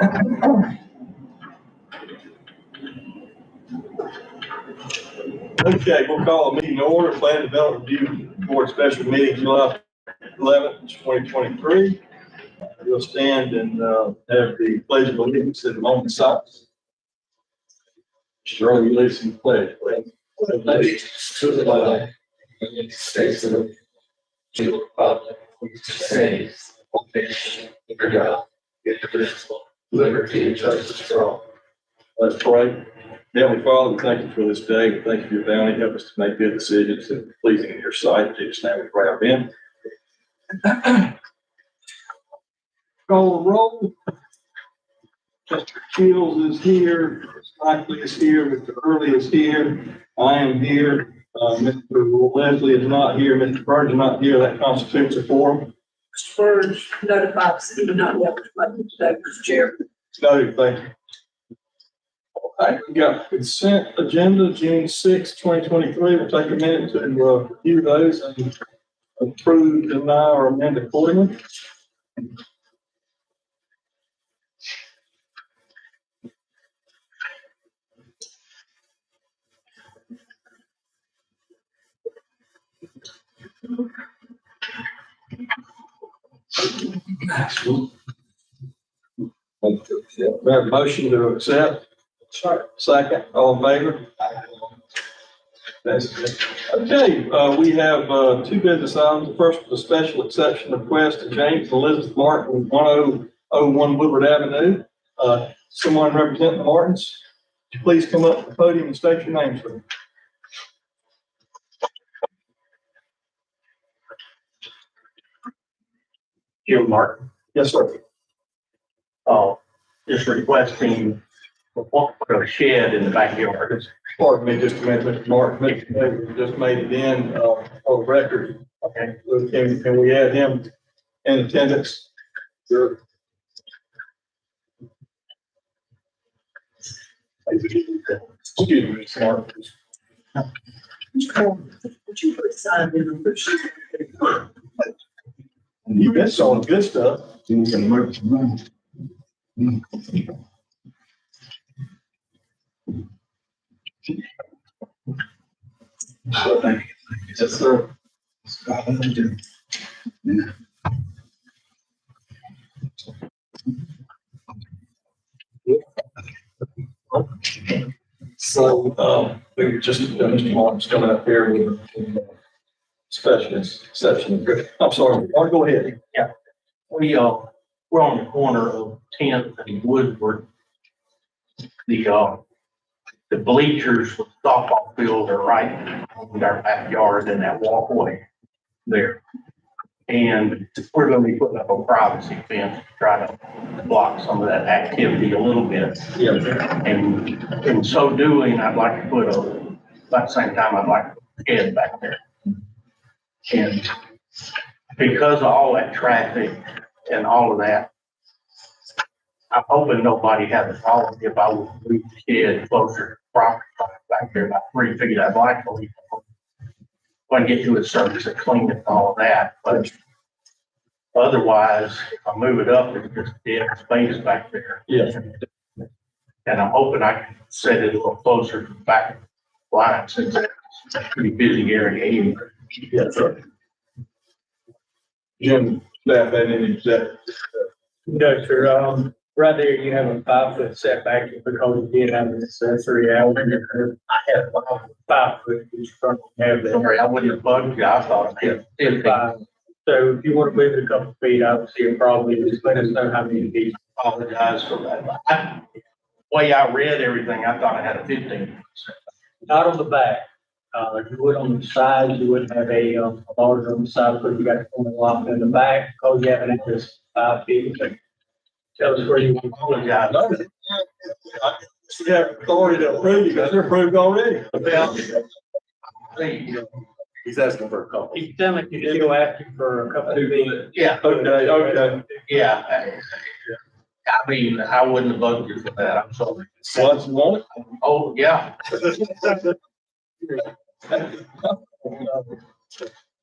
Okay, we'll call a meeting to order. Plan Development Review Board Special Meeting, July 11th, 2023. We'll stand and have the Pledge of Allegiance at the moment of silence. Shirley, you lead some pledge, please. Allegiance to the flag of the United States of America, to the republic which saves one nation under God, indivisible, liberty and justice for all. Let's pray. Heavenly Father, we thank you for this day. We thank you for your bounty. Help us to make good decisions and pleasing in your sight. In Jesus' name we pray. Amen. Call the roll. Mr. Shields is here. Mr. Likely is here. Mr. Early is here. I am here. Mr. Leslie is not here. Mr. Burns is not here. That constitutes a quorum. Mr. Burns notified us he would not be able to make it today, Mr. Chair. Noted, thank you. All right, we got consent agenda, June 6, 2023. We'll take a minute to review those and approve, deny, or amend accordingly. We have a motion to accept. Second, all in favor? Okay, we have two business items. The first was a special exception request to James and Elizabeth Martin, 1001 Woodward Avenue. Someone representing the Martins, would you please come up to the podium and state your name, sir? Jim Martin. Yes, sir. Just requesting for a shed in the backyard. Pardon me just a minute, Mr. Martin. Mr. Davis just made it in for the record. Okay. Can we add him in attendance? Sure. Excuse me, Mr. Martin. Would you put sign in on the sheet? You got some good stuff. Yes, sir. So, we were just, Mr. Martin's coming up here with special exception. I'm sorry, I'll go ahead. Yeah. We're on the corner of 10th and Woodward. The bleachers with softball field are right in our backyard in that walkway there. And we're going to be putting up a privacy fence to try to block some of that activity a little bit. Yeah. And in so doing, I'd like to put about the same time, I'd like to put a shed back there. And because of all that traffic and all of that, I'm hoping nobody has a problem if I would move the shed closer to the property line back there, about 3 feet. I'd like to leave it. When I get to a surface and clean it and all of that, but otherwise, if I move it up, it's just dead space back there. Yes. And I'm hoping I can set it a little closer to the back line since it's a pretty busy area anyway. Yes, sir. Jim, staff, and any executive. No, sir. Right there, you have a 5-foot setback because you did have an accessory out. I have 5 foot. You have that. Sorry, I wouldn't have bugged you. I thought it was 5. So if you want to move it a couple feet, I don't see a problem. Just let us know how many feet. Apologize for that. The way I read everything, I thought I had a 15. Not on the back. You would on the side, you wouldn't have a larger on the side because you got the corner lock in the back. Because you have it just 5 feet. Tell us where you want to Apologize. We have authority to approve you guys. They're approved already. He's asking for a couple. He's telling me to go after you for a couple of feet. Yeah. Okay. Yeah. I mean, I wouldn't have bugged you for that. I'm sorry. Once you want Oh, yeah.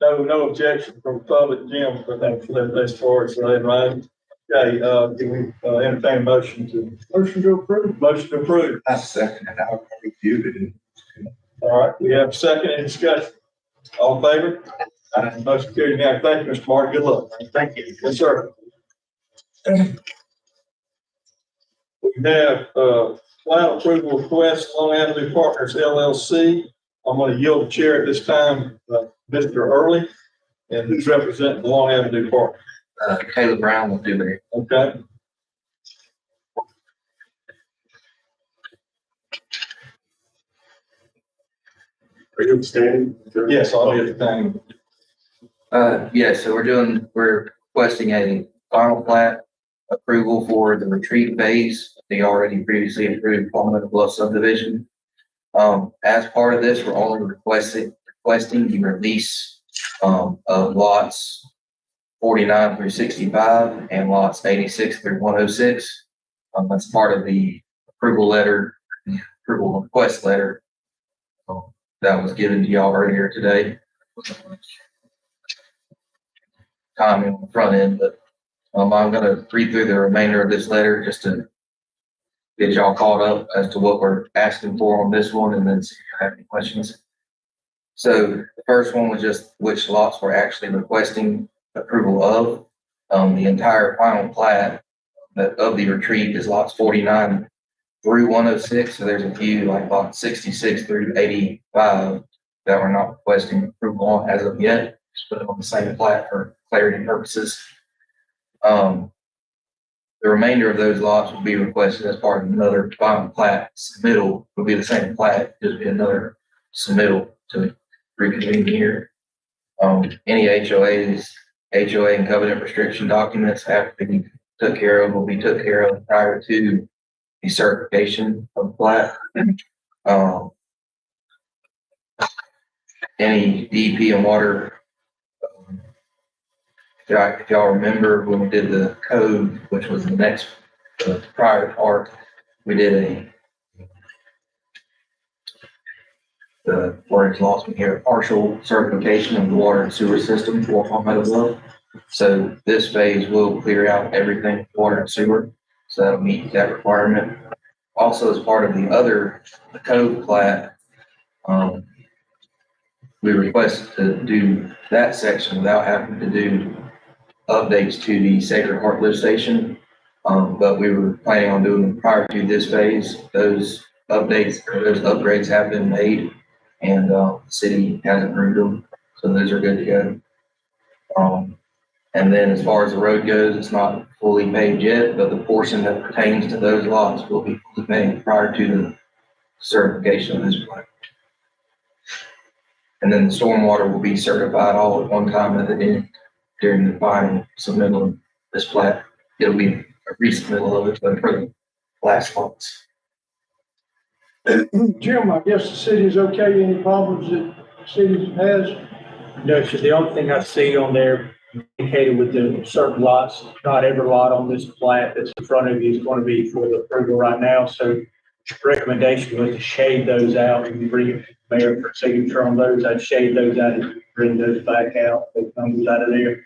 No objection from public, Jim, for that, as far as that, right? Okay, can we, entertain a motion to approve? Motion to approve. I second it. I reviewed it. All right, we have a second in discussion. All in favor? Motion carried. Now, thank you, Mr. Martin. Good luck. Thank you. Yes, sir. We have, final approval request, Long Avenue Partners LLC. I'm going to yield the chair at this time, Mr. Early, and who's representing the Long Avenue Partners. Caleb Brown will do it. Okay? Are you abstaining? Yes, I'll be at the time. Yeah, so we're requesting a final plat approval for the retreat phase, the already previously approved Palmetto Bluff subdivision. As part of this, we're only requesting the release, of lots 49 through 65 and lots 86 through 106. That's part of the approval letter, the approval request letter, that was given to y'all earlier today. Timing on the front end, but I'm gonna read through the remainder of this letter just to get y'all caught up as to what we're asking for on this one, and then see if you have any questions. So the first one was just which lots we're actually requesting approval of. The entire final plat of the retreat is lots 49 through 106. So there's a few like lots 66 through 85 that we're not requesting approval on as of yet. Just put it on the same plat for clarity purposes. The remainder of those lots will be requested as part of another final plat submittal. Will be the same plat, just be another submittal to reconvene here. Any HOA and covenant restriction documents have to be took care of, will be took care of prior to the certification of the plat. Any DEP and water, if y'all remember when we did the code, which was the next prior part, we did the word's lost me here, partial certification of the water and sewer system for Palmetto Bluff. So this phase will clear out everything, water and sewer, so that'll meet that requirement. Also, as part of the code plat, we request to do that section without having to do updates to the Sacred Heart lift station. But we were planning on doing them prior to this phase. Those updates or those upgrades have been made, and the city has approved them, so those are good to go. And then as far as the road goes, it's not fully paved yet, but the portion that pertains to those lots will be fully paved prior to the certification of this plat. And then the stormwater will be certified all at one time at the end during the final submittal of this plat. It'll be a resubmittal of it, but for the last lots. Jim, I guess the city's okay. Any problems that the city has? No, so the only thing I see on there indicated with the certain lots, not every lot on this plat that's in front of you is going to be for the approval right now. So recommendation was to shade those out and bring it to the mayor for signature on those. I'd shade those out and bring those back out, those numbers out of there.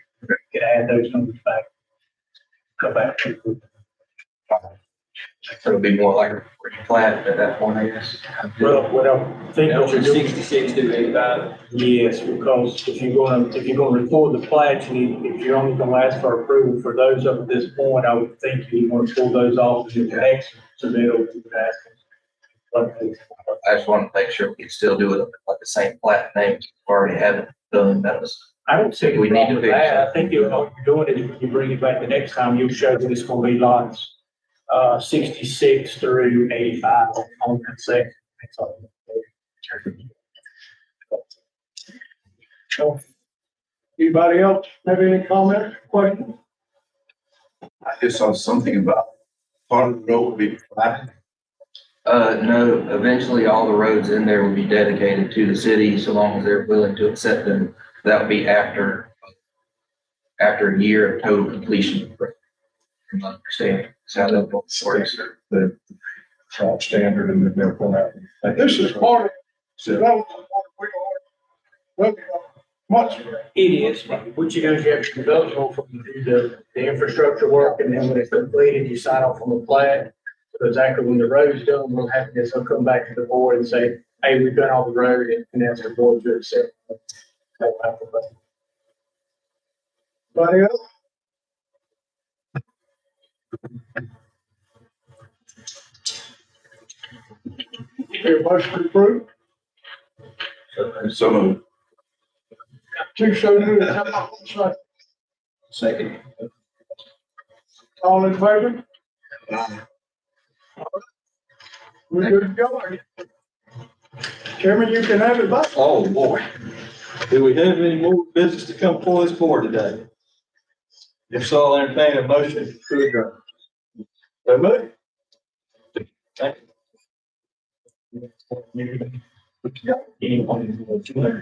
Could add those numbers back. Go back. So it'll be more like a plat at that point, I guess. Well, what I think what you're doing, 66 to 85. yes, because if you're gonna record the plat, you need, if you're only gonna ask for approval for those up at this point, I would think you want to pull those off in the next submittal. You would ask them. I just want to make sure we can still do it like the same plat names we already have it done. That was, I don't see We we need need to to fix that. that. I think what you're doing is if you bring it back the next time, you'll show that it's gonna be lots 66 through 85 on that section. That's all. So, anybody else have any comments, questions? I just saw something about part of the road will be flat. no, eventually all the roads in there will be dedicated to the city, so long as they're willing to accept them. That will be after a year of total completion. From my understanding, so how that works. The top standard and then they'll come out. This is part of, So development, Much. It is, what you do is you have to develop from the infrastructure work, and then when it's completed, you sign off on the plat. So exactly when the road's done, we'll have this, they'll come back to the board and say, hey, we've done all the road, and that's the board to accept. Anybody else? Here, motion to approve. So moved. Chief, so moved. Second. All in favor? We're good to go. Chairman, you can have it back. Oh, boy. Do we have any more business to come before this board today? If so, I'll entertain a motion to adjourn. So moved. Thank you.